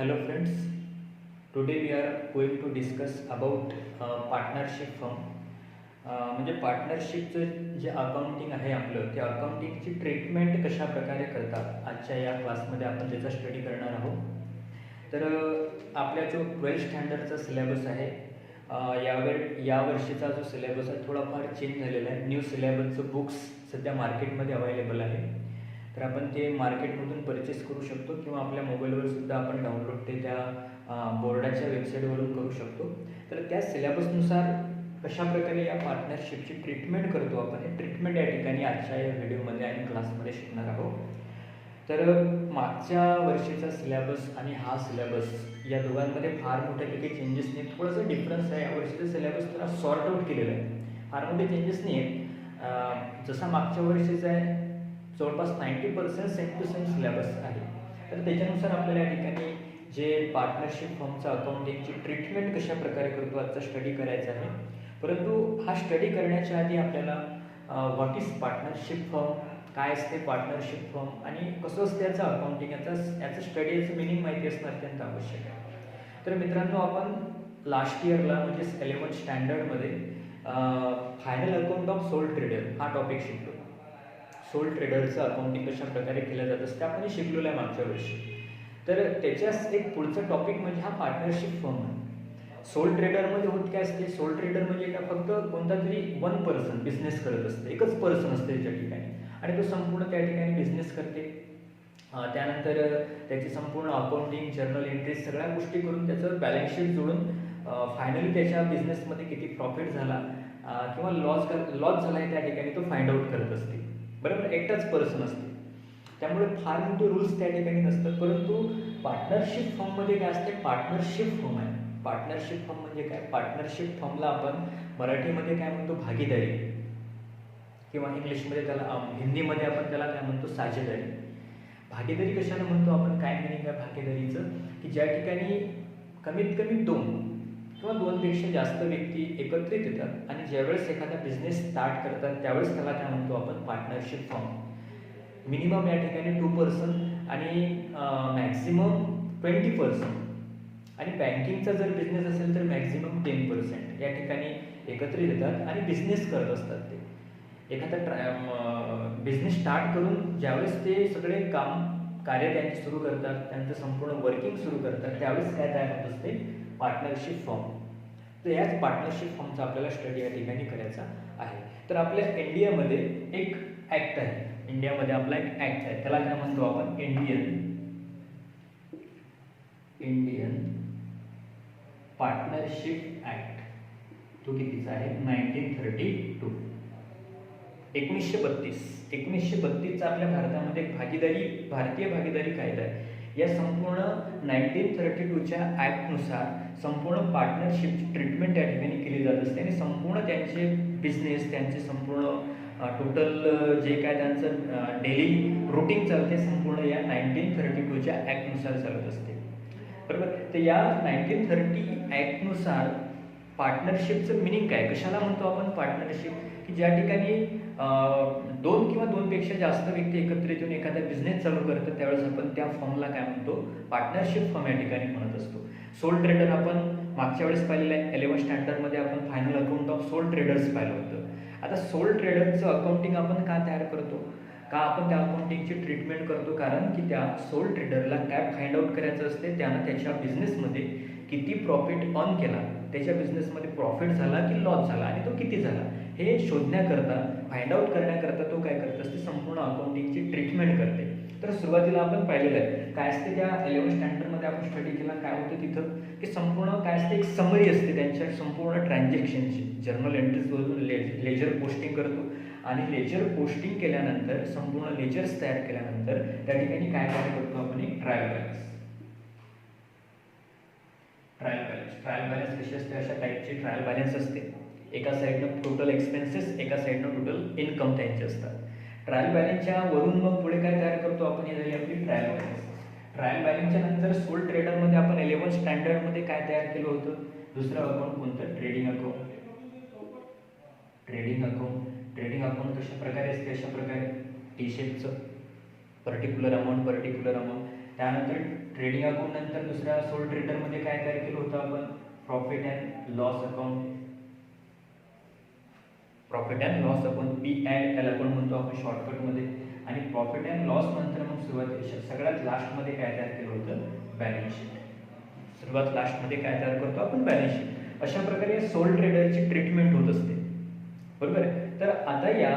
Hello friends, today we are going to discuss about partnership firm. म्हणजे पार्टनरशिपचं जे accounting आहे आपलं ते अकाउंटिंगची ट्रीटमेंट कशा प्रकारे करतात आजच्या या क्लासमध्ये आपण त्याचा स्टडी करणार आहोत. तर आपल्या जो 12th स्टँडर्डचा सिलेबस आहे या वर्षीचा जो सिलेबस आहे थोडाफार चेंज झालेला आहे. न्यू सिलेबसचं बुक्स सध्या मार्केटमध्ये अवेलेबल आहे, तर आपण ते मार्केटमधून परचेस करू शकतो किंवा आपल्या मोबाईलवर सुद्धा आपण डाउनलोड ते त्या बोर्डाच्या वेबसाईटवरून करू शकतो. तर त्या सिलेबसनुसार कशा प्रकारे या पार्टनरशिपची ट्रीटमेंट करतो आपण, हे ट्रीटमेंट या ठिकाणी आजच्या या व्हिडिओमध्ये आणि क्लासमध्ये शिकणार आहोत. तर मागच्या वर्षीचा सिलेबस आणि हा सिलेबस या दोघांमध्ये फार मोठ्यापैकी चेंजेस नाही, थोडंसं डिफरन्स आहे. या वर्षीचा सिलेबस थोडा सॉर्ट आउट केलेला आहे, फार मोठे चेंजेस नाही आहेत. जसा मागच्या वर्षीचा आहे जवळपास 90% सेम टू सेम सिलेबस आहे. तर त्याच्यानुसार आपल्याला या ठिकाणी जे पार्टनरशिप फर्मचं अकाउंटिंगची ट्रीटमेंट कशा प्रकारे करतो आजचा स्टडी करायचा आहे. परंतु हा स्टडी करण्याच्या आधी आपल्याला व्हॉट इज पार्टनरशिप फर्म, काय असते पार्टनरशिप फर्म आणि कसं असते याचं अकाउंटिंग, याचं स्टडी याचं मिनिंग माहिती असणं अत्यंत आवश्यक आहे. तर मित्रांनो, आपण लास्ट इयरला म्हणजेच 11th स्टँडर्डमध्ये final account of soul trader हा टॉपिक शिकलो. सोल ट्रेडरचं अकाउंटिंग कशा प्रकारे केलं जातं असतं आपण शिकलेलं आहे मागच्या वर्षी. तर त्याच्याच एक पुढचा टॉपिक म्हणजे हा पार्टनरशिप फर्म आहे. सोल ट्रेडरमध्ये होत काय असते, सोल ट्रेडर म्हणजे का फक्त कोणता तरी वन पर्सन बिझनेस करत असते, एकच पर्सन असते त्या ठिकाणी आणि तो संपूर्ण त्या ठिकाणी बिझनेस करते. त्यानंतर त्याची संपूर्ण अकाउंटिंग, जर्नल एंट्रीज सगळ्या गोष्टी करून त्याचं बॅलन्स शीट जोडून फायनली त्याच्या बिझनेसमध्ये किती प्रॉफिट झाला किंवा लॉस झाला आहे त्या ठिकाणी तो फाइंड आउट करत असते. बरोबर, एकटाच पर्सन असते, त्यामुळे फार मोठे रूल्स त्या ठिकाणी नसतात. परंतु पार्टनरशिप फर्ममध्ये काय असते, पार्टनरशिप फर्म आहे. पार्टनरशिप फर्म म्हणजे काय, पार्टनरशिप फर्मला आपण मराठीमध्ये काय म्हणतो, भागीदारी, किंवा इंग्लिशमध्ये त्याला हिंदीमध्ये आपण त्याला काय म्हणतो, साझेदारी. भागीदारी कशाला म्हणतो आपण, काय मिनिंग आहे भागीदारीचं, की ज्या ठिकाणी कमीत कमी 2 किंवा 2पेक्षा जास्त व्यक्ती एकत्रित येतात आणि ज्यावेळेस एखादा बिझनेस स्टार्ट करतात त्यावेळेस त्याला काय म्हणतो आपण, पार्टनरशिप फर्म. मिनिमम या ठिकाणी 2 पर्सन आणि मॅक्झिमम 20%. आणि बँकिंगचा जर बिझनेस असेल तर मॅक्झिमम 10% या ठिकाणी एकत्रित येतात आणि बिझनेस करत असतात. ते एखादा बिझनेस स्टार्ट करून ज्यावेळेस ते सगळे कार्य त्यांचे सुरू करतात, त्यांचं संपूर्ण वर्किंग सुरू करतात, त्यावेळेस काय तयार होत असते, पार्टनरशिप फर्म. तर याच पार्टनरशिप फर्मचा आपल्याला स्टडी या ठिकाणी करायचा आहे. तर आपल्या इंडियामध्ये एक ॲक्ट आहे, इंडियामध्ये आपला एक ॲक्ट आहे, त्याला काय म्हणतो आपण, इंडियन पार्टनरशिप ॲक्ट. तो कितीचा आहे, 1932. 1932चा आपल्या भारतामध्ये भारतीय भागीदारी कायदा आहे. या संपूर्ण 1932च्या ॲक्टनुसार संपूर्ण पार्टनरशिपची ट्रीटमेंट या ठिकाणी केली जात असते आणि संपूर्ण त्यांचे बिझनेस, त्यांचे संपूर्ण टोटल जे काय त्यांचं डेली रुटीन चालते संपूर्ण या 1932च्या ॲक्टनुसार चालत असते. बरोबर. तर या 1930 ॲक्टनुसार पार्टनरशिपचं मिनिंग काय, कशाला म्हणतो आपण पार्टनरशिप, की ज्या ठिकाणी 2 किंवा 2पेक्षा जास्त व्यक्ती एकत्रित येऊन एखादा बिझनेस चालू करतात त्यावेळेस आपण त्या फर्मला काय म्हणतो, पार्टनरशिप फर्म या ठिकाणी म्हणत असतो. सोल ट्रेडर आपण मागच्या वेळेस पाहिलेलं आहे, 11th स्टँडर्डमध्ये आपण final account of sole traders पाहिलं होतं. आता सोल ट्रेडरचं अकाउंटिंग आपण का तयार करतो, का आपण त्या अकाउंटिंगची ट्रीटमेंट करतो, कारण की त्या सोल ट्रेडरला काय फाइंड आउट करायचं असते, त्यानं त्याच्या बिझनेसमध्ये किती प्रॉफिट अर्न केला, त्याच्या बिझनेसमध्ये प्रॉफिट झाला की लॉस झाला आणि तो किती झाला हे शोधण्याकरता, फाइंड आउट करण्याकरता तो काय करत असते, संपूर्ण अकाउंटिंगची ट्रीटमेंट करते. तर सुरुवातीला आपण पाहिलेलं आहे काय असते, त्या 11th स्टँडर्डमध्ये आपण स्टडी केला काय होतं तिथं, की संपूर्ण काय असते, एक समरी असते त्यांच्या संपूर्ण ट्रान्झॅक्शनची. जर्नल एंट्रीजवरून लेजर पोस्टिंग करतो आणि लेजर पोस्टिंग केल्यानंतर संपूर्ण लेजर्स तयार केल्यानंतर त्या ठिकाणी काय काय करतो आपण, एक ट्रायल बॅलन्स. ट्रायल बॅलन्स कशी असते, अशा टाईपची ट्रायल बॅलन्स असते. एका साईडनं टोटल एक्सपेन्सेस, एका साईडनं टोटल इन्कम त्यांचे असतात. ट्रायल बॅलन्सच्या वरून मग पुढे काय तयार करतो आपण, ही झाली आपली ट्रायल बॅलन्स. ट्रायल बॅलन्सच्या नंतर सोल ट्रेडरमध्ये आपण 11th स्टँडर्डमध्ये काय तयार केलं होतं, दुसरं अकाउंट कोणतं, ट्रेडिंग अकाउंट. ट्रेडिंग अकाउंट कशा प्रकारे असते, अशा प्रकारे टी शेपचं पर्टिक्युलर अमाऊंट त्यानंतर ट्रेडिंग अकाउंट नंतर दुसऱ्या सोल ट्रेडरमध्ये काय तयार केलं होतं आपण, profit and loss account. Profit and loss account P&L account म्हणतो आपण शॉर्टकटमध्ये. आणि प्रॉफिट अँड लॉस नंतर मग सुरुवातीला सगळ्यात लास्टमध्ये काय तयार केलं होतं, बॅलन्स शीट. सर्वात लास्टमध्ये काय तयार करतो आपण, बॅलन्स शीट. अशा प्रकारे सोल ट्रेडरची ट्रीटमेंट होत असते, बरोबर आहे. तर आता या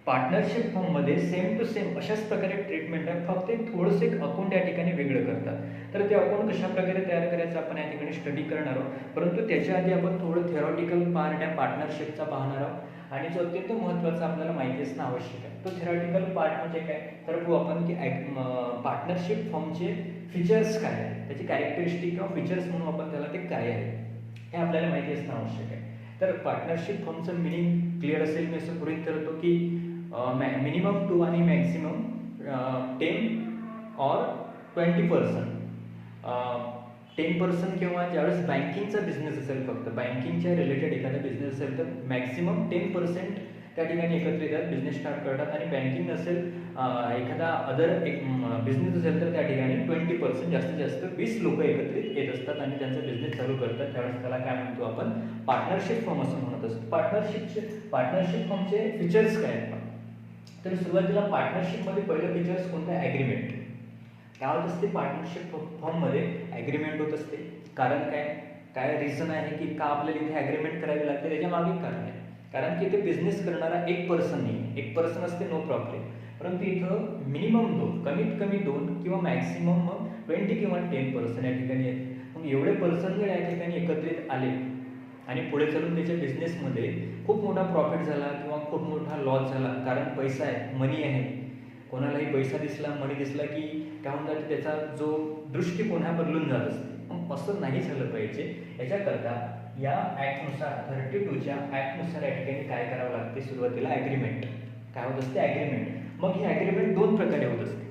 पार्टनरशिप फर्ममध्ये सेम टू सेम अशाच प्रकारे ट्रीटमेंट आहे, फक्त एक थोडंसं एक अकाउंट या ठिकाणी वेगळं करतात. तर ते अकाउंट कशा प्रकारे तयार करायचं आपण या ठिकाणी स्टडी करणार आहोत. परंतु त्याच्या आधी आपण थोडं थेरॉटिकल पार्ट या पार्टनरशिपचा पाहणार आहोत. आणि जो अत्यंत महत्त्वाचा आपल्याला माहिती असणं आवश्यक आहे, तो थेरॉटिकल पार्ट म्हणजे काय, तर बघू आपण की पार्टनरशिप फर्मचे फीचर्स काय आहेत, त्याची कॅरेक्टरिस्टिक किंवा फीचर्स म्हणून आपण त्याला ते काय आहे हे आपल्याला माहिती असणं आवश्यक आहे. तर पार्टनरशिप फर्मचं मिनिंग क्लिअर असेल, मी असं गृहीत धरतो की मिनिमम 2 आणि मॅक्सिमम 10 और 20%. 10% किंवा ज्यावेळेस बँकिंगचा बिझनेस असेल, फक्त बँकिंगच्या रिलेटेड एखादा बिझनेस असेल तर मॅक्सिमम 10% त्या ठिकाणी एकत्रित येतात, बिझनेस स्टार्ट करतात. आणि बँकिंग नसेल, एखादा अदर एक बिझनेस असेल तर त्या ठिकाणी 20%, जास्तीत जास्त 20 लोक एकत्रित येत असतात आणि त्यांचा बिझनेस चालू करतात. त्यावेळेस त्याला काय म्हणतो आपण, पार्टनरशिप फर्म असं म्हणत असतो. पार्टनरशिप फर्मचे फीचर्स काय आहेत, तर सुरुवातीला पार्टनरशिपमध्ये पहिलं फीचर्स कोणतं, ॲग्रीमेंट. काय होत असते पार्टनरशिप फर्ममध्ये, ॲग्रीमेंट होत असते. कारण काय रिझन आहे की का आपल्याला इथे ॲग्रीमेंट करावी लागते, त्याच्या मागे कारण आहे. कारण की इथे बिझनेस करणारा एक पर्सन नाही, एक पर्सन असते नो प्रॉब्लेम, परंतु इथं मिनिमम 2, कमीत कमी 2 किंवा मॅक्सिमम मग 20 किंवा 10% या ठिकाणी आहेत. मग एवढे पर्सन जर या ठिकाणी एकत्रित आले आणि पुढे चालून त्याच्या बिझनेसमध्ये खूप मोठा प्रॉफिट झाला किंवा खूप मोठा लॉस झाला, कारण पैसा आहे, मनी आहे, कोणालाही पैसा दिसला, मनी दिसला की काय म्हणतात, त्याचा जो दृष्टिकोन हा बदलून जात असते. मग असं नाही झालं पाहिजे, याच्याकरता या ॲक्टनुसार 32च्या ॲक्टनुसार या ठिकाणी काय करावं लागते, सुरुवातीला ॲग्रीमेंट. काय होत असते, ॲग्रीमेंट. मग ही ॲग्रीमेंट 2 प्रकारे होत असते.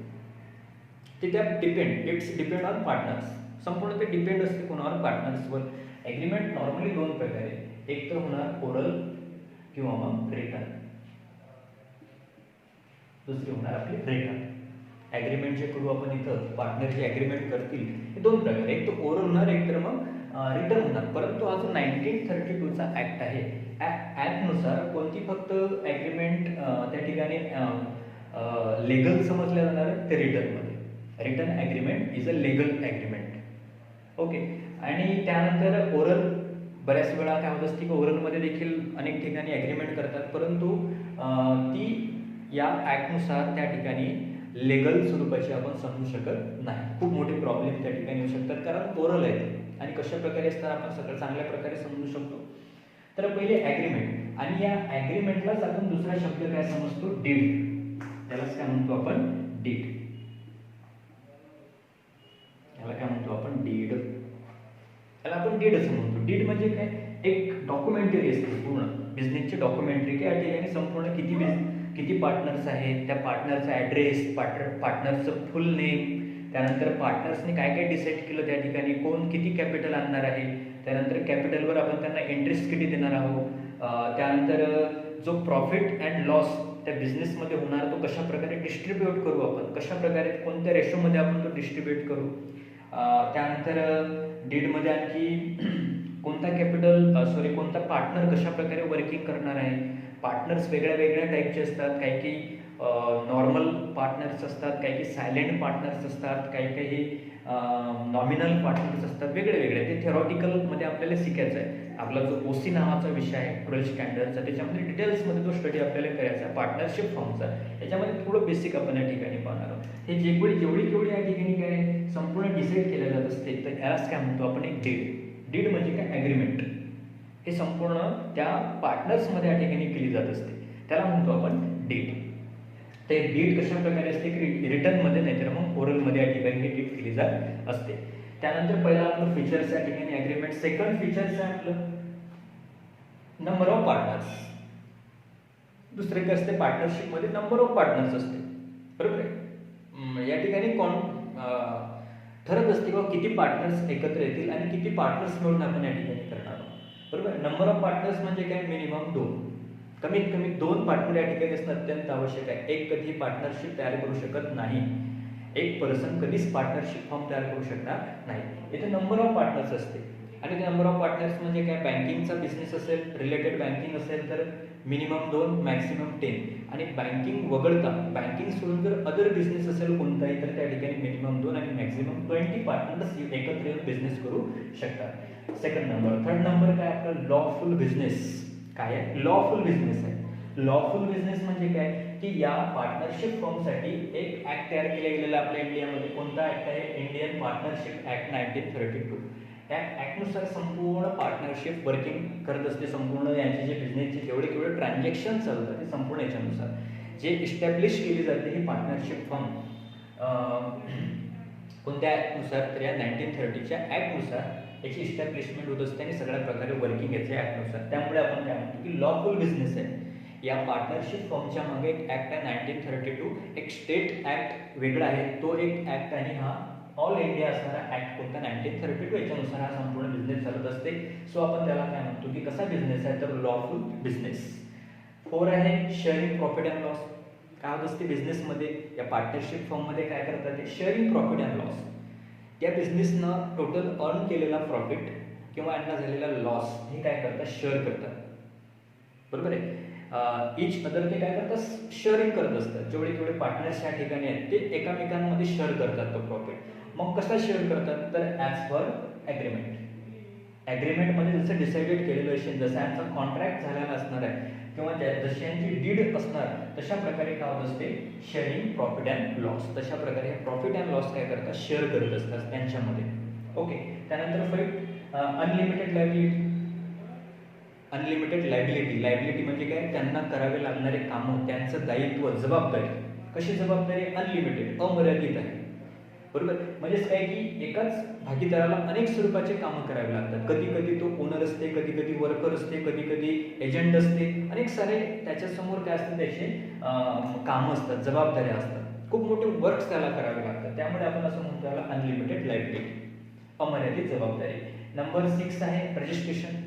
ते त्या डिपेंड ऑन पार्टनर्स, संपूर्ण ते डिपेंड असते कोणावर, पार्टनर्सवर. ॲग्रीमेंट नॉर्मली 2 प्रकारे, एक तर होणार ओरल किंवा मग रिटन, दुसरी होणार आपली रिटन. ॲग्रीमेंट जे करू आपण इथं, पार्टनर जे ॲग्रीमेंट करतील हे 2 प्रकारे, एक तर ओरल होणार, एक तर मग रिटर्न होणार. परंतु हा जो 1932चा ॲक्ट आहे, ॲक्टनुसार कोणती फक्त ॲग्रीमेंट त्या ठिकाणी लीगल समजल्या जाणार आहे, ते रिटर्नमध्ये. Return agreement is a legal agreement, okay. आणि त्यानंतर ओरल, बऱ्याच वेळा काय होत असते की ओरलमध्ये देखील अनेक ठिकाणी ॲग्रीमेंट करतात, परंतु ती या ॲक्टनुसार त्या ठिकाणी लीगल स्वरूपाची आपण समजू शकत नाही. खूप मोठे प्रॉब्लेम त्या ठिकाणी येऊ शकतात, कारण ओरल आहे आणि कशा प्रकारे असतात आपण सगळं चांगल्या प्रकारे समजू शकतो. तर पहिले ॲग्रीमेंट, आणि या ॲग्रीमेंटलाच आपण दुसरा शब्द काय समजतो, डीड. त्यालाच काय म्हणतो आपण, डीड. याला काय म्हणतो आपण, डीड. त्याला आपण डीड असं म्हणतो. डीड म्हणजे काय, एक डॉक्युमेंटरी असते, पूर्ण बिझनेसची डॉक्युमेंटरी, की या ठिकाणी संपूर्ण किती पार्टनर्स आहेत, त्या पार्टनरचा ॲड्रेस, पार्टनरचं फुल नेम, त्यानंतर पार्टनर्सने काय काय डिसाईड केलं त्या ठिकाणी, कोण किती कॅपिटल आणणार आहे, त्यानंतर कॅपिटलवर आपण त्यांना इंटरेस्ट किती देणार आहोत, त्यानंतर जो प्रॉफिट अँड लॉस त्या बिझनेसमध्ये होणार तो कशा प्रकारे डिस्ट्रीब्यूट करू आपण, कशा प्रकारे कोणत्या रेशोमध्ये आपण तो डिस्ट्रीब्यूट करू. त्यानंतर डीडमध्ये आणखी कोणता पार्टनर कशा प्रकारे वर्किंग करणार आहे. पार्टनर्स वेगळ्या वेगळ्या टाईपचे असतात, काही नॉर्मल पार्टनर्स असतात, काही सायलेंट पार्टनर्स असतात, काही नॉमिनल पार्टनर्स असतात, वेगळे वेगळे. ते थेरॉटिकलमध्ये आपल्याला शिकायचं आहे. आपला जो OC नावाचा विषय आहे, ट्वेल्थ स्टँडर्डचा, त्याच्यामध्ये डिटेल्समध्ये तो स्टडी आपल्याला करायचा आहे पार्टनरशिप फॉर्मचा. याच्यामध्ये थोडं बेसिक आपण या ठिकाणी पाहणार आहोत. हे जेवढी या ठिकाणी काय संपूर्ण डिसाईड केलं जात असते, तर यालाच काय म्हणतो आपण, एक डीड म्हणजे काय, ॲग्रीमेंट. हे संपूर्ण त्या पार्टनर्समध्ये या ठिकाणी केली जात असते, त्याला म्हणतो आपण डीड. ते डीड कशा प्रकारे असते की रिटर्नमध्ये, नाहीतर मग ओरलमध्ये या ठिकाणी ही डीड केली जात असते. त्यानंतर पहिला आपलं फीचर्स या ठिकाणी ॲग्रीमेंट. सेकंड फीचर्स आहे आपलं नंबर ऑफ पार्टनर्स. दुसरे काय असते, पार्टनरशिपमध्ये नंबर ऑफ पार्टनर्स असते, बरोबर आहे. या ठिकाणी ठरत असते किंवा किती पार्टनर्स एकत्र येतील आणि किती पार्टनर्स मिळून आपण या ठिकाणी करणार आहोत, बरोबर. नंबर ऑफ पार्टनर्स म्हणजे काय, मिनिमम 2. कमीत कमी 2 पार्टनर या ठिकाणी असणं अत्यंत आवश्यक आहे. एक कधी पार्टनरशिप तयार करू शकत नाही. एक पर्सन कधीच पार्टनरशिप फॉर्म तयार करू शकणार नाही. इथे नंबर ऑफ पार्टनर्स असते आणि ते नंबर ऑफ पार्टनर्स म्हणजे काय, बँकिंगचा बिझनेस असेल, रिलेटेड बँकिंग असेल तर मिनिमम 2 मॅक्सिमम 10, आणि बँकिंग वगळता, बँकिंग सोडून जर अदर बिझनेस असेल कोणताही तर त्या ठिकाणी मिनिमम 2 आणि मॅक्सिमम 20 पार्टनर्स एकत्र येऊन बिझनेस करू शकतात. Second number. थर्ड नंबर काय आपला, लॉफुल बिझनेस. काय आहे, लॉफुल बिझनेस आहे. लॉफुल बिझनेस म्हणजे काय की या पार्टनरशिप फॉर्मसाठी एक ऍक्ट तयार केला गेलेला आपल्या इंडियामध्ये. कोणता ऍक्ट आहे, इंडियन पार्टनरशिप ऍक्ट 1932. त्या ऍक्टनुसार संपूर्ण पार्टनरशिप वर्किंग करत असते. संपूर्ण यांचे जे बिझनेसचे जेवढे केवढे ट्रान्झॅक्शन चालतात ते संपूर्ण याच्यानुसार जे इस्टॅब्लिश केली जाते ही पार्टनरशिप फॉर्म कोणत्या ऍक्टनुसार, तर या 1930च्या ऍक्टनुसार याची इस्टॅब्लिशमेंट होत असते आणि सगळ्या प्रकारे वर्किंग याच्या ऍक्टनुसार. त्यामुळे आपण काय म्हणतो की लॉफुल बिझनेस आहे. या पार्टनरशिप फॉर्मच्या मागे एक ऍक्ट आहे 1932, एक स्टेट ऍक्ट वेगळा आहे, तो एक ऍक्ट, आणि हा ऑल इंडिया असणारा ऍक्ट कोणता 1932 याच्यानुसार हा संपूर्ण बिझनेस चालत असते. सो आपण त्याला काय म्हणतो की कसा बिझनेस आहे, तर लॉफुल बिझनेस. 4 आहे शेअरिंग प्रॉफिट अँड लॉस. काय होत असते बिझनेसमध्ये, या पार्टनरशिप फॉर्ममध्ये काय करतात ते शेअरिंग प्रॉफिट अँड लॉस. त्या बिझनेसनं टोटल अर्न केलेला प्रॉफिट किंवा यांना झालेला लॉस हे काय करतात, शेअर करतात. बरोबर आहे. इच अदर ते काय करतात, शेअरिंग करत असतात. जेवढे जेवढे पार्टनर्स या ठिकाणी आहेत ते एकामेकांमध्ये शेअर करतात तो प्रॉफिट. मग कसा शेअर करतात, तर ॲज पर ॲग्रीमेंट. ॲग्रीमेंटमध्ये जसं डिसाइडेड केलेलं असेल, जसं यांचा कॉन्ट्रॅक्ट झालेला असणार आहे किंवा जशी यांची डीड असणार तशा प्रकारे काय होत असते, शेअरिंग प्रॉफिट अँड लॉस. तशा प्रकारे हे प्रॉफिट अँड लॉस काय करतात, शेअर करत असतात त्यांच्यामध्ये. ओके. त्यानंतर fight unlimited liability. Unlimited liability. Liability म्हणजे काय, त्यांना करावे लागणारे कामं, त्यांचं दायित्व, जबाबदारी. कशी जबाबदारी, अनलिमिटेड, अमर्यादित आहे. बरोबर. म्हणजेच काय की एकाच भागीदाराला अनेक स्वरूपाचे कामं करावे लागतात. कधी कधी तो ओनर असते, कधी कधी वर्कर असते, कधी कधी एजंट असते, अनेक सारे त्याच्यासमोर काय असतात, त्याचे कामं असतात, जबाबदाऱ्या असतात, खूप मोठे वर्क्स त्याला करावे लागतात. त्यामुळे आपण असं म्हणतो त्याला अनलिमिटेड लायबिलिटी, अमर्यादित जबाबदारी. नंबर 6 आहे रजिस्ट्रेशन.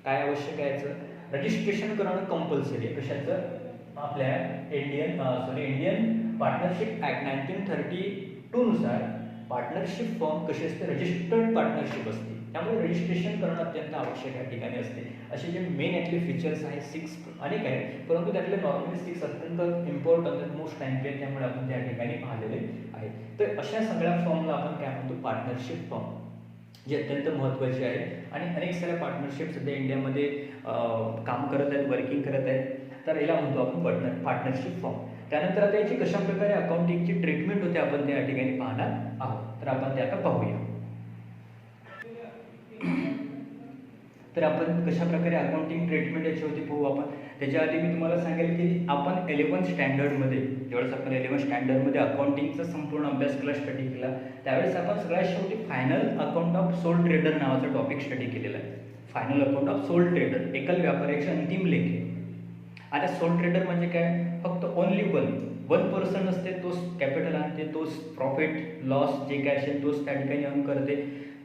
काय आवश्यक आहे याचं, रजिस्ट्रेशन करणं कंपल्सरी आहे. कशाचं, आपल्या इंडियन पार्टनरशिप ऍक्ट 1932 नुसार पार्टनरशिप फॉर्म कशी असते, रजिस्टर्ड पार्टनरशिप असते. त्यामुळे रजिस्ट्रेशन करणं अत्यंत आवश्यक या ठिकाणी असते. असे जे मेन यातले फीचर्स आहेत 6 अनेक आहेत, परंतु त्यातले नॉर्मली 6 अत्यंत इम्पॉर्टंट, मोस्ट टाइम आहेत, त्यामुळे आपण त्या ठिकाणी पाहिलेले आहे. तर अशा सगळ्या फॉर्मला आपण काय म्हणतो, पार्टनरशिप फॉर्म, जे अत्यंत महत्त्वाचे आहे. आणि अनेक साऱ्या पार्टनरशिप सध्या इंडियामध्ये काम करत आहेत, वर्किंग करत आहेत. तर याला म्हणतो आपण पार्टनरशिप फॉर्म. त्यानंतर आता याची कशा प्रकारे अकाउंटिंगची ट्रीटमेंट होते आपण त्या ठिकाणी पाहणार आहोत. तर आपण ते आता पाहूया. तर आपण कशा प्रकारे अकाउंटिंग ट्रीटमेंट याची होती पाहू आपण. त्याच्या आधी मी तुम्हाला सांगेल की आपण 11th स्टँडर्डमध्ये, ज्यावेळेस आपण 11th स्टँडर्डमध्ये अकाउंटिंगचा संपूर्ण अभ्यास केला, स्टडी केला, त्यावेळेस आपण सगळ्यात शेवटी final account of soul trader नावाचा टॉपिक स्टडी केलेला आहे. Final account of soul trader, एकल व्यापाऱ्याचे अंतिम लेखे. आता सोल ट्रेडर म्हणजे काय, फक्त ओनली वन पर्सन असते, तोच कॅपिटल आणते, तोच प्रॉफिट लॉस जे काय असेल तोच त्या ठिकाणी अर्न करते,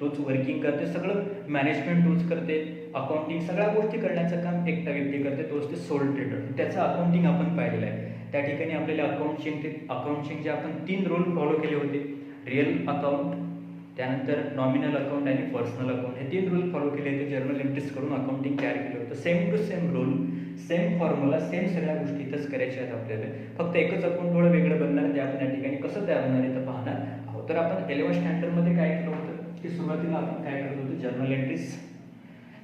तोच वर्किंग करते, सगळं मॅनेजमेंट तोच करते, अकाउंटिंग सगळ्या गोष्टी करण्याचं काम एकटा व्यक्ती करते, तोच ते सोल ट्रेडर. त्याचं अकाउंटिंग आपण पाहिलेलं आहे. त्या ठिकाणी आपल्याला अकाउंटिंगचे आपण 3 रूल फॉलो केले होते, रिअल अकाउंट, त्यानंतर नॉमिनल अकाउंट आणि पर्सनल अकाउंट. हे 3 रूल फॉलो केले होते. जर्नल एंट्रीज करून अकाउंटिंग तयार केलं होतं. Same to same rule, same formula, same सगळ्या गोष्टी इथंच करायच्या आहेत आपल्याला. फक्त एकच अकाउंट थोडं वेगळं बनणार, ते आपण या ठिकाणी कसं तयार होणार इथं पाहणार आहोत. तर आपण 11th स्टँडर्डमध्ये काय केलं होतं की सुरुवातीला आपण काय करत होतो, जर्नल एंट्रीज.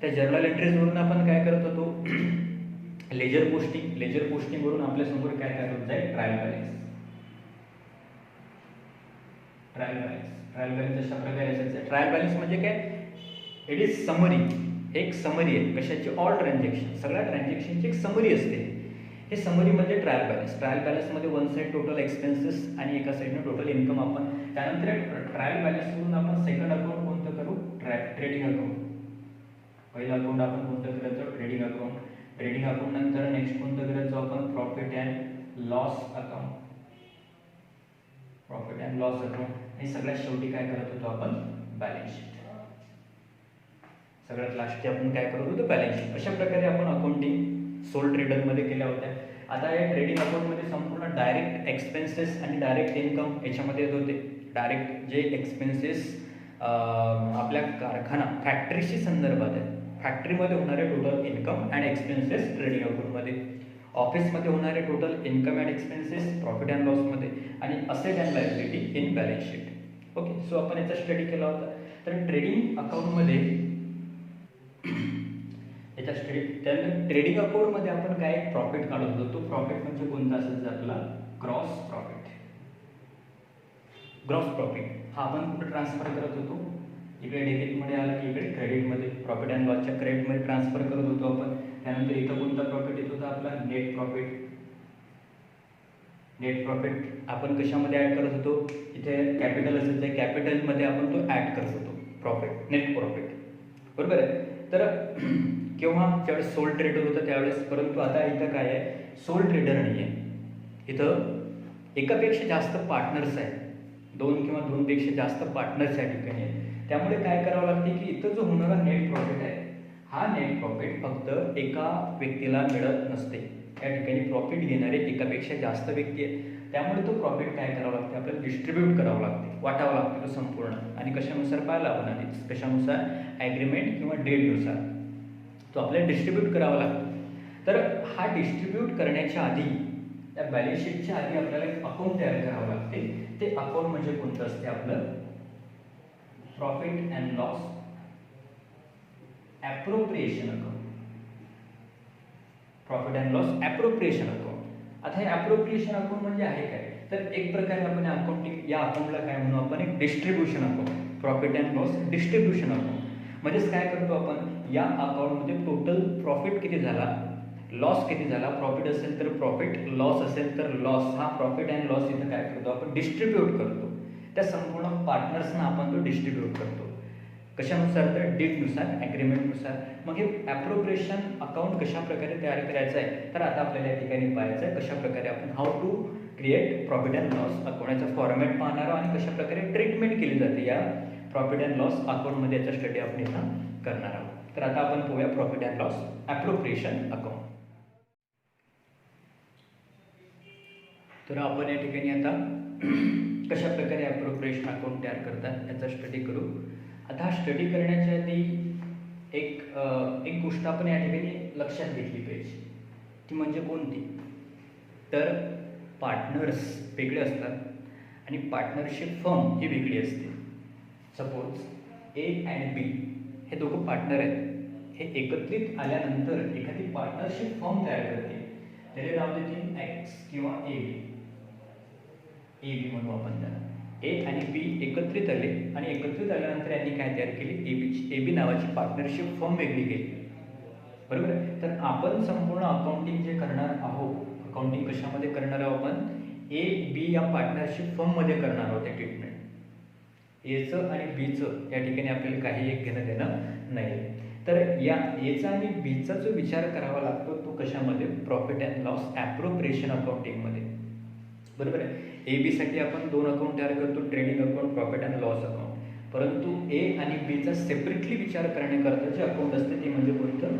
त्या जर्नल एंट्रीजवरून आपण काय करत होतो, लेजर पोस्टिंगवरून आपल्यासमोर काय काय होत जाईल, ट्रायल बॅलन्स. ट्रायल बॅलन्स अशा प्रकारे असायचं. ट्रायल बॅलन्स म्हणजे काय, इट इज समरी, एक समरी आहे कशाची, ऑल ट्रान्झॅक्शन, सगळ्या ट्रान्झॅक्शनची एक समरी असते. हे समरी म्हणजे ट्रायल बॅलन्स. ट्रायल बॅलन्समध्ये वन साईड टोटल एक्सपेन्सेस आणि एका साईडनं टोटल इन्कम. आपण त्यानंतर ट्रायल बॅलन्सवरून आपण सेकंड अकाउंट कोणतं करू, ट्रेडिंग अकाउंट. पहिलं अकाउंट आपण कोणतं करायचं, ट्रेडिंग अकाउंट. ट्रेडिंग अकाउंट नंतर नेक्स्ट कोणतं करायचं आपण, profit and loss account. Profit and loss account. आणि सगळ्यात शेवटी काय करत होतो आपण, बॅलन्स शीट. सगळ्यात लास्टची आपण काय करत होतो, बॅलन्स शीट. अशा प्रकारे आपण अकाउंटिंग सोल ट्रेडरमध्ये केल्या होत्या. आता या ट्रेडिंग अकाउंटमध्ये संपूर्ण डायरेक्ट एक्सपेन्सेस आणि डायरेक्ट इन्कम याच्यामध्ये येत होते. डायरेक्ट जे एक्सपेन्सेस आपल्या कारखाना फॅक्टरीशी संदर्भात आहे, फॅक्टरीमध्ये होणारे total income and expenses trading अकाउंटमध्ये, ऑफिसमध्ये होणारे total income and expenses profit and लॉसमध्ये, आणि asset and liability in balance sheet. Okay, so आपण याचा स्टडी केला होता. तर ट्रेडिंग अकाउंटमध्ये याचा स्टडी, त्यानंतर ट्रेडिंग अकाउंटमध्ये आपण काय प्रॉफिट काढत होतो. तो प्रॉफिट म्हणजे कोणता असेल तर आपला ग्रॉस प्रॉफिट. ग्रॉस प्रॉफिट हा आपण कुठे ट्रान्सफर करत होतो, इकडे डेबिटमध्ये आला की इकडे क्रेडिटमध्ये, प्रॉफिट अँड लॉसच्या क्रेडिटमध्ये ट्रान्सफर करत होतो आपण. त्यानंतर इथं कोणता प्रॉफिट येत होता आपला नेट प्रॉफिट. नेट प्रॉफिट आपण कशामध्ये ॲड करत होतो, इथे कॅपिटल असेल तर कॅपिटलमध्ये आपण तो ॲड करत होतो प्रॉफिट, नेट प्रॉफिट. बरोबर आहे. तर केव्हा ज्यावेळेस सोल ट्रेडर होतं त्यावेळेस, परंतु आता इथं काय आहे, सोल ट्रेडर नाही आहे, इथं एकापेक्षा जास्त पार्टनर्स आहेत, 2 किंवा 2पेक्षा जास्त पार्टनर्स या ठिकाणी आहेत. त्यामुळे काय करावं लागते की इथं जो होणारा नेट प्रॉफिट आहे, हा नेट प्रॉफिट फक्त एका व्यक्तीला मिळत नसते. या ठिकाणी प्रॉफिट घेणारे एकापेक्षा जास्त व्यक्ती आहेत. त्यामुळे तो प्रॉफिट काय करावं लागते, आपल्याला डिस्ट्रीब्यूट करावं लागते, वाटावं लागते तो संपूर्ण. आणि कशानुसार पाहिलं आपण आधीच, कशानुसार, ॲग्रीमेंट किंवा डेटनुसार तो आपल्याला डिस्ट्रीब्यूट करावा लागतो. तर हा डिस्ट्रीब्यूट करण्याच्या आधी, त्या बॅलन्स शीटच्या आधी आपल्याला एक अकाउंट तयार करावं लागते. ते अकाउंट म्हणजे कोणतं असते आपलं, profit and loss appropriation account. Profit and loss appropriation account. आता हे ॲप्रोप्रिएशन अकाउंट म्हणजे आहे काय, तर एक प्रकारे आपण अकाउंटिंग, या अकाउंटला काय म्हणू आपण, एक distribution account. Profit and loss distribution account म्हणजेच काय करतो आपण, या अकाउंटमध्ये टोटल प्रॉफिट किती झाला, लॉस किती झाला, प्रॉफिट असेल तर प्रॉफिट, लॉस असेल तर लॉस, हा प्रॉफिट अँड लॉस इथं काय करतो आपण, डिस्ट्रीब्यूट करतो. त्या संपूर्ण पार्टनर्सना आपण तो डिस्ट्रीब्यूट करतो. कशानुसार, तर डेटनुसार, ॲग्रीमेंटनुसार. मग हे ॲप्रोप्रिएशन अकाउंट कशा प्रकारे तयार करायचं आहे, तर आता आपल्याला या ठिकाणी पाहायचं आहे कशा प्रकारे आपण how to create profit and loss अकाउंटचा फॉर्मॅट पाहणार आहोत आणि कशा प्रकारे ट्रीटमेंट केली जाते या प्रॉफिट अँड लॉस अकाउंटमध्ये, याचा स्टडी आपण इथं करणार आहोत. तर आता आपण पाहूया profit and loss appropriation account. तर आपण या ठिकाणी आता कशा प्रकारे ॲप्रोप्रिएशन अकाउंट तयार करतात याचा स्टडी करू. आता हा स्टडी करण्याच्या आधी एक गोष्ट आपण या ठिकाणी लक्षात घेतली पाहिजे, ती म्हणजे कोणती, तर पार्टनर्स वेगळे असतात आणि पार्टनरशिप फर्म ही वेगळी असते. सपोज ए अँड बी हे दोघं पार्टनर आहेत, हे एकत्रित आल्यानंतर एखादी पार्टनरशिप फर्म तयार करते. त्याला नाव देतील एक्स किंवा ए बी म्हणू आपण त्याला. ए आणि बी एकत्रित आले आणि एकत्रित आल्यानंतर यांनी काय तयार केली, ए बी नावाची पार्टनरशिप फर्म वेगळी केली. बरोबर आहे. तर आपण संपूर्ण अकाउंटिंग जे करणार आहोत, अकाउंटिंग कशामध्ये करणार आहोत आपण, ए बी या पार्टनरशिप फर्ममध्ये करणार आहोत ते ट्रीटमेंट. एचं आणि बीचं या ठिकाणी आपल्याला काही एक घेणं देणं नाही. तर या एचा आणि बीचा जो विचार करावा लागतो तो कशामध्ये, प्रॉफिट अँड लॉस ॲप्रोप्रिएशन अकाउंटिंगमध्ये. बरोबर आहे. ए बी साठी आपण 2 अकाउंट तयार करतो, trading account, profit and loss account. परंतु ए आणि बीचा सेपरेटली विचार करण्याकरता जे अकाउंट असते ते म्हणजे कोणतं,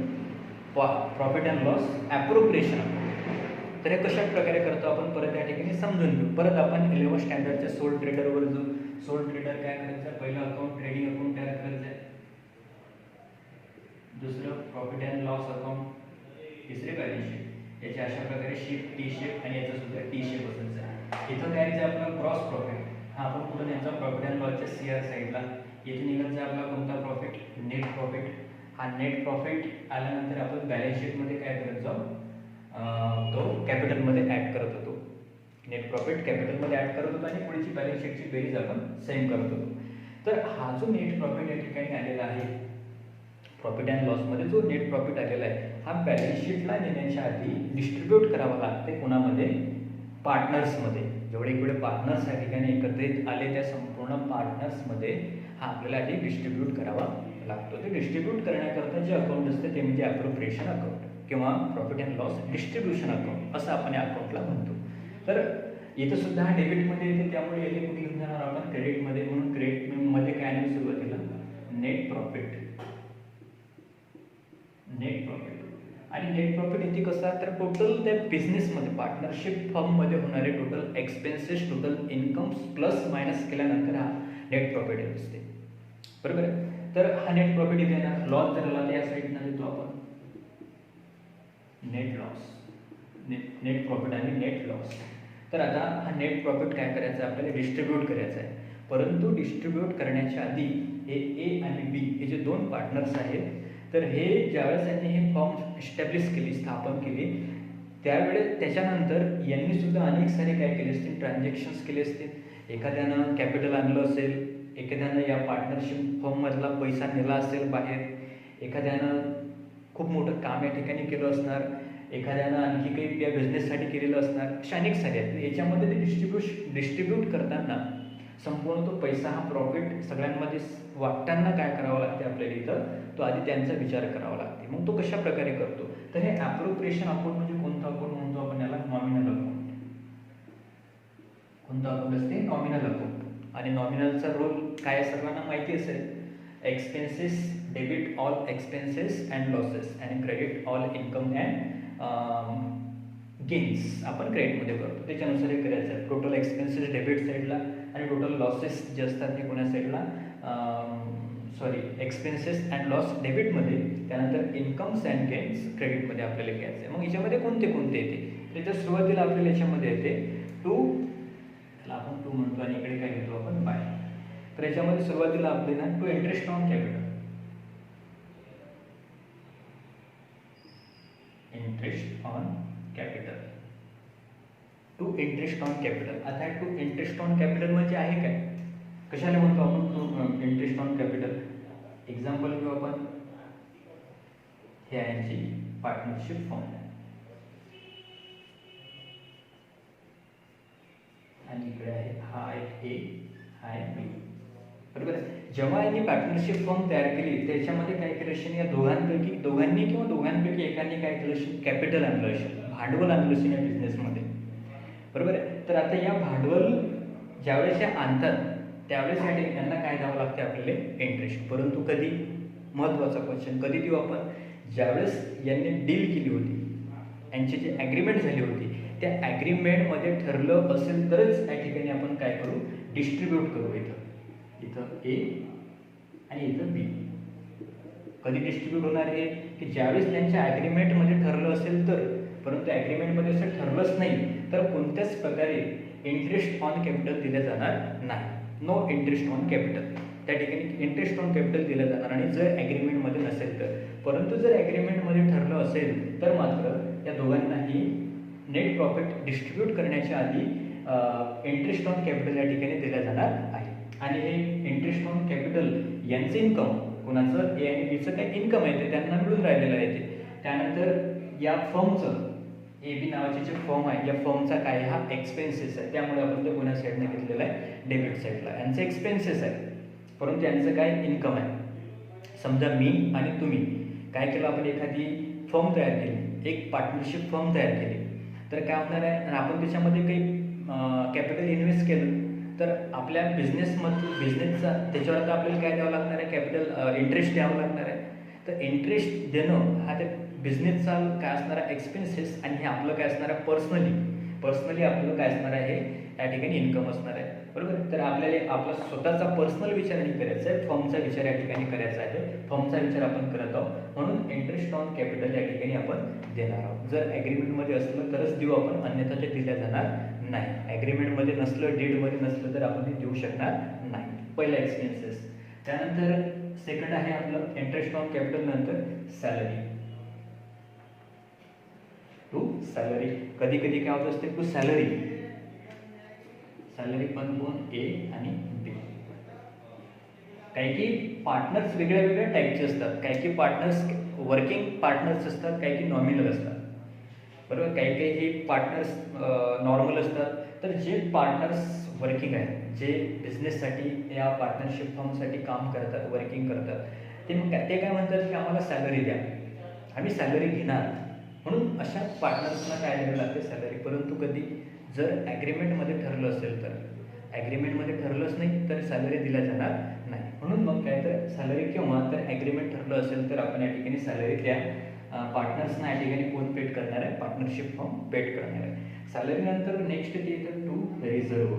profit and loss appropriation account. तर हे कशा प्रकारे करतो आपण परत या ठिकाणी समजून घेऊ. परत आपण 11th स्टँडर्डच्या सोल ट्रेडरवर जो, सोल ट्रेडर काय करायचं, पहिलं अकाउंट ट्रेडिंग अकाउंट तयार करायचं आहे, दुसरं प्रॉफिट अँड लॉस अकाउंट, तिसरे बॅलन्स शीट. याच्या अशा प्रकारे शीट, टी शेप आणि याचा सुद्धा टी शेप असायचं आहे. इथं काय आहे आपला क्रॉस प्रॉफिट, हा आपण कुठं न्यायचा, प्रॉफिट अँड लॉसच्या सीआर साईडला. इथे निघायचा आपला कोणता प्रॉफिट, नेट प्रॉफिट. हा नेट प्रॉफिट आल्यानंतर आपण बॅलन्स शीटमध्ये काय करत जाऊ, तो कॅपिटलमध्ये ॲड करत होतो. नेट प्रॉफिट कॅपिटलमध्ये ॲड करत होतो आणि पुढची बॅलन्स शीटची बेरीज आपण सेम करत होतो. तर हा जो नेट प्रॉफिट या ठिकाणी आलेला आहे, प्रॉफिट अँड लॉसमध्ये जो नेट प्रॉफिट आलेला आहे, हा बॅलन्स शीटला नेण्याच्या आधी डिस्ट्रीब्यूट करावा लागते कोणामध्ये, पार्टनर्समध्ये. जेवढे पार्टनर्स या ठिकाणी एकत्रित आले त्या संपूर्ण पार्टनर्समध्ये हा आपल्याला आधी डिस्ट्रीब्यूट करावा लागतो. ते डिस्ट्रीब्यूट करण्याकरता जे अकाउंट असते ते म्हणजे ॲप्रोप्रिएशन अकाउंट किंवा profit and loss distribution account असं आपण या अकाउंटला म्हणतो. तर इथं सुद्धा हा डेबिटमध्ये येते, त्यामुळे येथे कुठे घेऊन जाणार आपण, क्रेडिटमध्ये. म्हणून क्रेडिटमध्ये काय नाही, सुरुवातीला नेट प्रॉफिट. नेट प्रॉफिट आणि नेट प्रॉफिट इथे कसा, तर टोटल त्या बिझनेसमध्ये पार्टनरशिप फर्ममध्ये होणारे total expenses, total incomes plus minus केल्यानंतर हा नेट प्रॉफिट असते, बरोबर आहे. तर हा नेट प्रॉफिट इथे येणार. लॉस जर आला तर या साईडनं देतो आपण नेट लॉस, नेट प्रॉफिट आणि नेट लॉस. तर आता हा नेट प्रॉफिट काय करायचं आहे, आपल्याला डिस्ट्रीब्यूट करायचं आहे. परंतु डिस्ट्रीब्यूट करण्याच्या आधी हे ए आणि बी हे जे दोन पार्टनर्स आहेत, तर हे ज्यावेळेस यांनी हे फॉर्म इस्टॅब्लिश केली, स्थापन केली, त्यावेळेस त्याच्यानंतर यांनी सुद्धा अनेक सारे काय केले असतील, ट्रान्झॅक्शन्स केले असतील. एखाद्यानं कॅपिटल आणलं असेल, एखाद्यानं या पार्टनरशिप फर्ममधला पैसा नेला असेल बाहेर, एखाद्यानं खूप मोठं काम या ठिकाणी केलं असणार, एखाद्यानं आणखी काही या बिझनेससाठी केलेलं असणार, अशा अनेक सारे आहेत. याच्यामध्ये ते डिस्ट्रीब्यूट करताना संपूर्ण तो पैसा, हा प्रॉफिट सगळ्यांमध्ये वाटताना काय करावं लागते आपल्याला इथं, तो आधी त्यांचा विचार करावा लागते. मग तो कशा प्रकारे करतो, तर हे ॲप्रोप्रिएशन अकाउंट म्हणजे कोणतं अकाउंट म्हणतो आपण याला, नॉमिनल अकाउंट. कोणतं अकाउंट असते, नॉमिनल अकाउंट. आणि नॉमिनलचा रोल काय सर्वांना माहिती असेल, expenses, debit all expenses and losses and credit all income and gains आपण क्रेडिटमध्ये करतो. त्याच्यानुसार हे करायचं आहे. टोटल एक्सपेन्सेस डेबिट साईडला आणि टोटल लॉसेस जे असतात हे कोणा साईडला, एक्सपेन्सेस अँड लॉस डेबिटमध्ये, त्यानंतर इन्कम्स अँड गेन्स क्रेडिटमध्ये आपल्याला घ्यायचं आहे. मग याच्यामध्ये कोणते कोणते येते, त्याच्या सुरुवातीला आपल्याला याच्यामध्ये येते टू, त्याला आपण टू म्हणतो आणि इकडे काय घेतो आपण बाय. तर याच्यामध्ये सुरुवातीला आपल्याला to interest on capital, interest on capital, to interest on capital. आता टू इंटरेस्ट ऑन कॅपिटल म्हणजे आहे काय, कशाला म्हणतो आपण to interest on capital. Example घेऊ आपण, हे आहे यांची पार्टनरशिप फॉर्म आणि इकडे आहे हा आहे ए, हा आहे बी, बरोबर आहे. जेव्हा यांनी पार्टनरशिप फॉर्म तयार केली, त्याच्यामध्ये काय केलं असेल, या दोघांनी किंवा दोघांपैकी एकाने काय केलं असेल, कॅपिटल आणलं असेल, भांडवल आणलं असेल या बिझनेसमध्ये, बरोबर आहे. तर आता या भांडवल ज्यावेळेस या आणतात, त्यावेळेस या यांना काय द्यावं लागते आपल्याला, इंटरेस्ट. परंतु कधी, महत्त्वाचा क्वेश्चन, कधी देऊ आपण, ज्यावेळेस यांनी डील केली होती, यांची जी ॲग्रीमेंट झाली होती, त्या ॲग्रीमेंटमध्ये ठरलं असेल तरच या ठिकाणी आपण काय करू, डिस्ट्रीब्यूट करू. इथं ए आणि इथं बी. कधी डिस्ट्रीब्यूट होणार आहे की ज्यावेळेस त्यांच्या ॲग्रीमेंटमध्ये ठरलं असेल तर. परंतु ॲग्रीमेंटमध्ये असं ठरलंच नाही तर कोणत्याच प्रकारे इंटरेस्ट ऑन कॅपिटल दिलं जाणार नाही. नो इंटरेस्ट ऑन कॅपिटल, त्या ठिकाणी इंटरेस्ट ऑन कॅपिटल दिलं जाणार आणि जर ॲग्रीमेंटमध्ये नसेल तर. परंतु जर ॲग्रीमेंटमध्ये ठरलं असेल तर मात्र या दोघांनाही नेट प्रॉफिट डिस्ट्रीब्यूट करण्याच्या आधी इंटरेस्ट ऑन कॅपिटल या ठिकाणी दिलं जाणार आहे. आणि हे इंटरेस्ट ऑन कॅपिटल यांचं इन्कम, कोणाचं ए आणि बीचं काय इन्कम आहे ते त्यांना मिळून राहिलेलं आहे ते. त्यानंतर या फर्मचं, ए बी नावाचे जे फर्म आहे, या फर्मचा काय, हा एक्सपेन्सेस आहे. त्यामुळे आपण ते कोणा साईडने घेतलेलं आहे, डेबिट साईडला. यांचे एक्सपेन्सेस आहे, परंतु यांचं काय इन्कम आहे. समजा मी आणि तुम्ही काय केलं, आपण एखादी फर्म तयार केली, एक पार्टनरशिप फर्म तयार केली, तर काय होणार आहे, आणि आपण त्याच्यामध्ये काही कॅपिटल इन्व्हेस्ट केलं, तर आपल्या बिझनेसचा त्याच्यावर आता आपल्याला काय द्यावं लागणार आहे, कॅपिटल इंटरेस्ट द्यावं लागणार आहे. तर इंटरेस्ट देणं हा त्या बिझनेसचा काय असणार आहे, एक्सपेन्सेस, आणि हे आपलं काय असणार आहे, पर्सनली आपल्याला काय असणार आहे, या ठिकाणी इन्कम असणार आहे, बरोबर. तर आपल्याला आपला स्वतःचा पर्सनल विचार नाही करायचा आहे, फर्मचा विचार या ठिकाणी करायचा आहे. फर्मचा विचार आपण करत आहोत, म्हणून इंटरेस्ट ऑन कॅपिटल या ठिकाणी आपण देणार आहोत. जर ॲग्रीमेंटमध्ये असलं तरच देऊ आपण, अन्यथा ते दिल्या जाणार नाही. ॲग्रीमेंटमध्ये नसलं, डीडमध्ये नसलं तर आपण ते देऊ शकणार नाही. पहिला एक्सपेन्सेस. त्यानंतर सेकंड आहे आपलं इंटरेस्ट ऑन कॅपिटल, नंतर सॅलरी. टू सॅलरी, कधी कधी काय होत असते, टू सॅलरी पण कोण, ए आणि बी. काही की पार्टनर्स वेगळ्या वेगळ्या टाईपचे असतात. काही की पार्टनर्स वर्किंग पार्टनर्स असतात, काही की नॉमिनल असतात, बरोबर. काही काही हे पार्टनर्स नॉर्मल असतात. तर जे पार्टनर्स वर्किंग आहेत, जे बिझनेससाठी या पार्टनरशिप फर्मसाठी काम करतात, वर्किंग करतात, ते काय म्हणतात की आम्हाला सॅलरी द्या, आम्ही सॅलरी घेणार. म्हणून अशा पार्टनर्सना काय द्यावी लागते, सॅलरी. परंतु कधी जर ॲग्रीमेंटमध्ये ठरलं असेल तर, ॲग्रीमेंटमध्ये ठरलंच नाही तर सॅलरी दिल्या जाणार नाही. म्हणून मग काय, तर सॅलरी किंवा तर ॲग्रीमेंट ठरलं असेल तर आपण या ठिकाणी सॅलरी द्या. पार्टनर्सना या ठिकाणी कोण पेड करणार आहे, पार्टनरशिप फर्म पेड करणार आहे. सॅलरी नंतर नेक्स्ट ते येतं टू रिझर्व.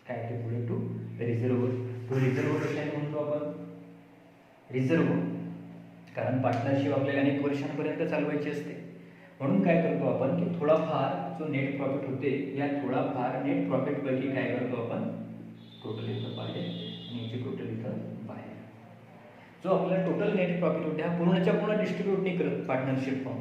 काय ते पुढे टू रिझर्व. टू रिझर्व कशाने म्हणतो आपण, रिझर्व कारण पार्टनरशिप आपल्याला अनेक वर्षांपर्यंत चालवायची असते, म्हणून काय करतो आपण की थोडाफार जो नेट प्रॉफिट होते या थोडाफार नेट प्रॉफिटपैकी काय करतो आपण टोटल इथं बाहेर आणि याची टोटल इथं बाहेर. जो आपल्याला टोटल नेट प्रॉफिट होते हा पूर्णच्या पूर्ण डिस्ट्रीब्यूट नाही करत पार्टनरशिप फर्म.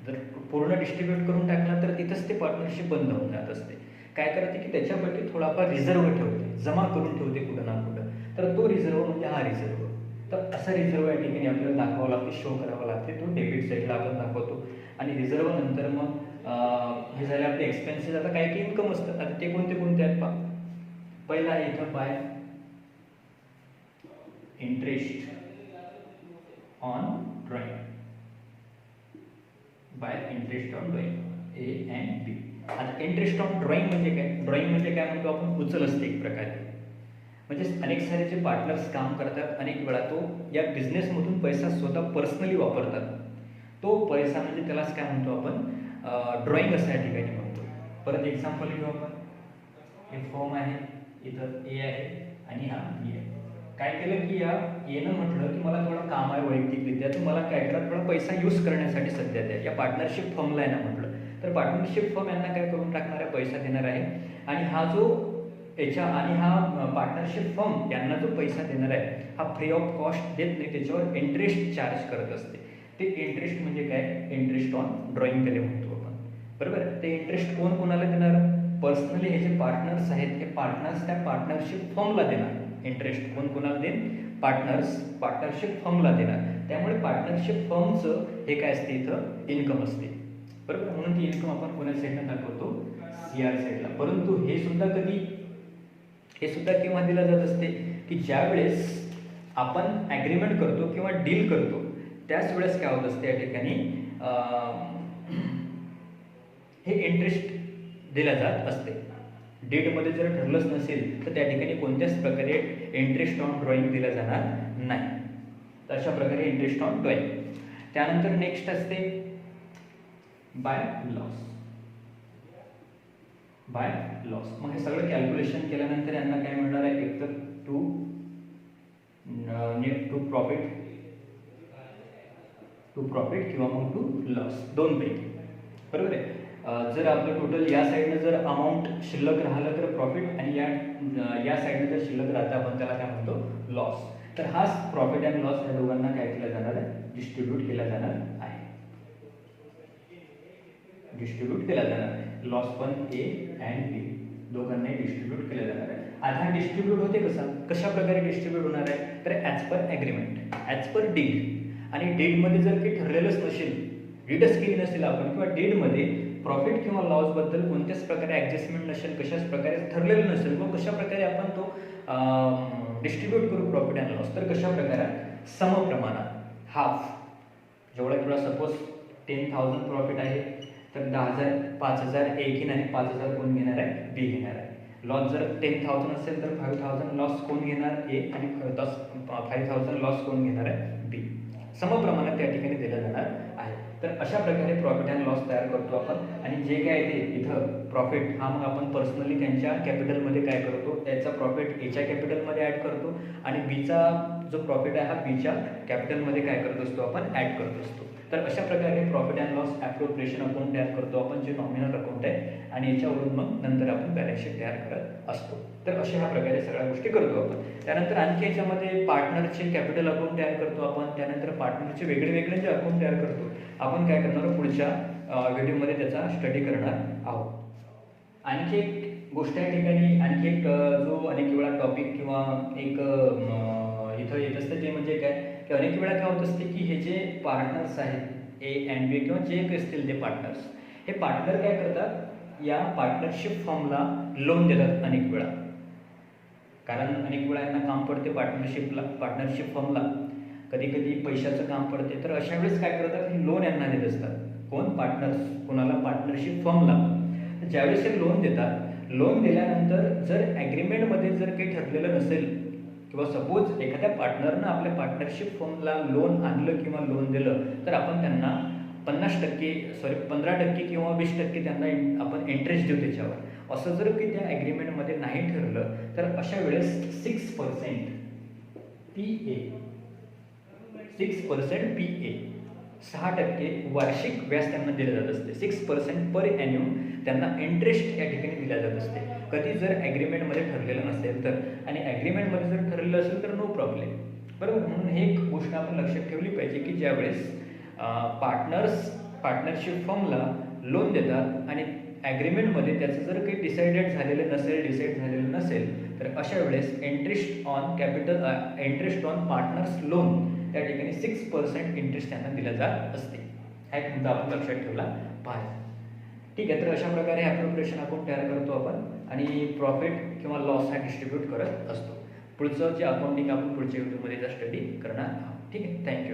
जर पूर्ण डिस्ट्रीब्यूट करून टाकला तर तिथंच ते पार्टनरशिप बंद होऊन जात असते. काय करते की त्याच्यापैकी थोडाफार रिझर्व ठेवते, जमा करून ठेवते कुठं ना कुठं, तर तो रिझर्व म्हणजे हा रिझर्व. तर असा रिझर्व या ठिकाणी आपल्याला दाखवावा लागते, शो करावा लागते. तो डेबिट साईडला आपण दाखवतो आणि रिझर्व नंतर मग हे झाले आपले एक्सपेन्सेस. आता काही काही इन्कम असतात, आता ते कोणते कोणते आहेत पहा. पहिला आहे इथं by interest on drawing, by interest on drawing A and B. आता इंटरेस्ट ऑन ड्रॉइंग म्हणजे काय, ड्रॉइंग म्हणजे काय म्हणतो आपण उचल असते एक प्रकारे. म्हणजे अनेक सारे जे पार्टनर्स काम करतात, अनेक वेळा तो या बिझनेसमधून पैसा स्वतः पर्सनली वापरतात. तो पैसा म्हणजे त्यालाच काय म्हणतो आपण ड्रॉइंग असं या ठिकाणी म्हणतो. परत एक्झाम्पल घेऊ आपण. हे फॉर्म आहे, इथं ए आहे आणि हा बी आहे. काय केलं की या एनं म्हटलं की मला थोडं काम आहे वैयक्तिकरित्या, तर मला काय करा थोडा पैसा यूज करण्यासाठी सध्या द्या. या पार्टनरशिप फर्मला आहे ना म्हटलं, तर पार्टनरशिप फर्म यांना काय करून टाकणार आहे, पैसा देणार आहे. आणि हा जो याच्या आणि हा पार्टनरशिप फर्म यांना जो पैसा देणार आहे हा फ्री ऑफ कॉस्ट देत नाही, त्याच्यावर इंटरेस्ट चार्ज करत असते. ते इंटरेस्ट म्हणजे काय, इंटरेस्ट ऑन ड्रॉइंग त्याला म्हणतो आपण, बरोबर. ते इंटरेस्ट कोण कोणाला देणार, पर्सनली हे जे पार्टनर्स आहेत हे पार्टनर्स त्या पार्टनरशिप फर्मला देणार. इंटरेस्ट कोण कोणाला देईल, पार्टनरशिप फर्मला देणार. त्यामुळे पार्टनरशिप फर्मचं हे काय असते इथं इन्कम असते, बरोबर. म्हणून ती इन्कम आपण कोणा साईडला दाखवतो, CR साईडला. परंतु हे सुद्धा केव्हा दिला जात असते की ज्या वेळेस आपण ॲग्रीमेंट करतो किंवा डील करतो त्याच वेळेस काय होत असते या ठिकाणी हे इंटरेस्ट दिला जात असते. डेटमध्ये जर ठरलंच नसेल तर त्या ठिकाणी कोणत्याच प्रकारे इंटरेस्ट ऑन ड्रॉइंग दिला जाणार नाही. तर अशा प्रकारे इंटरेस्ट ऑन ड्रॉइंग. त्यानंतर नेक्स्ट असते बाय लॉस. बाय लॉस मग हे सगळं कॅल्क्युलेशन केल्यानंतर यांना काय मिळणार आहे, एक तर टू नेट टू प्रॉफिट किंवा मग टू लॉस, दोन पैकी, बरोबर आहे. जर आपलं टोटल या साईडनं जर अमाऊंट शिल्लक राहिलं तर प्रॉफिट आणि या साईडनं जर शिल्लक राहतं आपण त्याला काय म्हणतो लॉस. तर हाच प्रॉफिट अँड लॉस या दोघांना काय केला जाणार आहे, डिस्ट्रीब्यूट केला जाणार आहे. डिस्ट्रीब्यूट केला जाणार आहे. लॉस पण ए अँड बी दोघांनाही डिस्ट्रीब्यूट केला जाणार आहे. आता हा डिस्ट्रीब्यूट होते कशा प्रकारे डिस्ट्रीब्यूट होणार आहे, तर as per agreement, as per deed. आणि डीडमध्ये जर काही ठरलेलंच नसेल, डीडच केली नसेल आपण किंवा डीडमध्ये प्रॉफिट किंवा लॉसबद्दल कोणत्याच प्रकारे ॲडजस्टमेंट नसेल, कशाच प्रकारे ठरलेलं नसेल, मग कशा प्रकारे आपण तो डिस्ट्रीब्यूट करू प्रॉफिट अँड लॉस, तर कशा प्रकारे समप्रमाणात हाफ. जेवढा सपोज 10,000 प्रॉफिट आहे तर 10,000 5,000 ए घेणार आहे, 5,000 कोण घेणार आहे, बी घेणार आहे. लॉस जर 10,000 असेल तर 5,000 लॉस कोण घेणार, ए, आणि 5,000 लॉस कोण घेणार आहे, बी. समप्रमाणात त्या ठिकाणी दिलं जाणार आहे. तर अशा प्रकारे प्रॉफिट अँड लॉस तयार करतो आपण. आणि जे काय ते इथं प्रॉफिट हा मग आपण पर्सनली त्यांच्या कॅपिटलमध्ये काय करतो, त्याचा प्रॉफिट एच्या कॅपिटलमध्ये ॲड करतो आणि बीचा जो प्रॉफिट आहे हा बीच्या कॅपिटलमध्ये काय करत असतो आपण ॲड करत असतो. तर अशा प्रकारे profit and loss appropriation account तयार करतो आपण, जे नॉमिनल अकाउंट आहे, आणि याच्यावरून मग नंतर आपण बॅलन्स शीट तयार करत असतो. तर अशा ह्या प्रकारे सगळ्या गोष्टी करतो आपण. त्यानंतर आणखी याच्यामध्ये पार्टनरचे कॅपिटल अकाउंट तयार करतो आपण. त्यानंतर पार्टनरचे वेगळे जे अकाउंट तयार करतो आपण, काय करणार पुढच्या व्हिडिओमध्ये त्याचा स्टडी करणार आहोत. आणखी एक गोष्ट या ठिकाणी, आणखी एक जो अनेक वेळा टॉपिक किंवा एक इथं येत असतं ते म्हणजे काय की अनेक वेळा काय होत असते की हे जे पार्टनर्स आहेत ए अँड बी किंवा जे काही असतील ते पार्टनर्स, हे पार्टनर काय करतात, या पार्टनरशिप फॉर्मला लोन देतात अनेक वेळा. कारण अनेक वेळा यांना काम पडते पार्टनरशिप फॉर्मला, कधी कधी पैशाचं काम पडते. तर अशा वेळेस काय करतात, हे लोन यांना देत असतात. कोण, पार्टनर्स, कोणाला, पार्टनरशिप फॉर्मला. ज्यावेळेस हे लोन देतात, लोन दिल्यानंतर जर ॲग्रीमेंटमध्ये जर काही ठरलेलं नसेल किंवा सपोज एखाद्या पार्टनरनं आपल्या पार्टनरशिप फर्मला लोन आणलं किंवा लोन दिलं तर आपण त्यांना 15% किंवा 20% त्यांना आपण इंटरेस्ट देऊ त्याच्यावर. असं जर की त्या ॲग्रीमेंटमध्ये नाही ठरलं तर अशा वेळेस 6% PA 6% वार्षिक व्याज त्यांना दिलं जात असते. 6% पर ॲन्युअम त्यांना इंटरेस्ट या ठिकाणी दिला जात असते. कधी जर ॲग्रीमेंटमध्ये ठरलेलं नसेल तर, आणि ॲग्रीमेंटमध्ये जर ठरलेलं असेल तर नो प्रॉब्लेम, बरोबर. म्हणून हे एक गोष्ट आपण लक्षात ठेवली पाहिजे की ज्यावेळेस पार्टनरशिप फर्मला लोन देतात आणि ॲग्रीमेंटमध्ये त्याचं जर काही डिसाईड झालेलं नसेल तर अशा वेळेस इंटरेस्ट ऑन पार्टनर्स लोन त्या ठिकाणी 6% इंटरेस्ट त्यांना दिला जात असते. हा एक मुद्दा आपण लक्षात ठेवला पाहिजे. ठीक आहे, तर अशा प्रकारे ॲप्रोप्रिएशन अकाउंट तयार करतो आपण आणि प्रॉफिट किंवा लॉस हा डिस्ट्रीब्यूट करत असतो. पुढचं जे अकाउंटिंग आपण पुढच्या व्हिडिओमध्ये स्टडी करणार आहोत. ठीक आहे, थँक्यू.